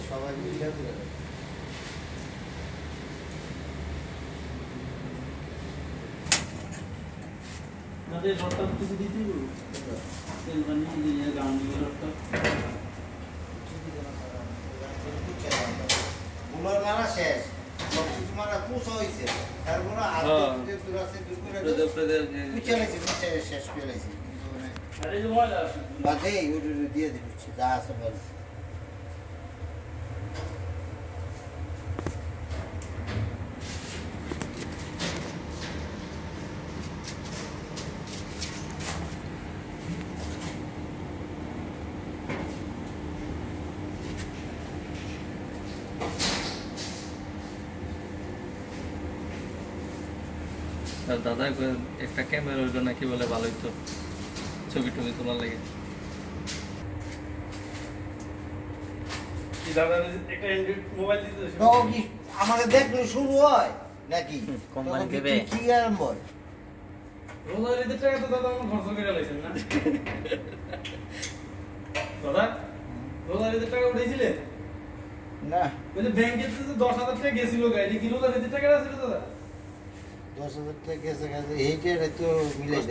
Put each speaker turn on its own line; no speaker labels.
সবাই মিলে
আমাদের রটটা কিছু দিতে গো তেল পানি দিয়ে গান দিয়ে রটটা
বুলার মারা শেষ সব কিছু মারা পুষ হইছে তারপরে আগে যে দুরাসে পুছে লাইছে পুছে শেষ করে লাইছে
আরে যে মজা আছে
বাজে ওই দিয়ে দিচ্ছে যা আছে বল
দাদা একটা ক্যামেরা হইলো নাকি বলে ভালোই তো ছবি টবি তোলার লাগে
কি দাদা একটা অ্যান্ড্রয়েড মোবাইল দিতে
তো কি আমাকে দেখলে শুরু হয় নাকি
কোম্পানি দেবে
কি আরম্ভ হয়
রোজারিতে টাকা তো দাদা আমার খরচ করে লাইছেন না দাদা রোজারিতে টাকা উঠাইছিলেন
না
ওই যে ব্যাংকে তো 10,000 টাকা গেছিল গাড়ি কি রোজারিতে টাকা আছে দাদা
10,000 টাকা গেছে এইটা তো মিলাই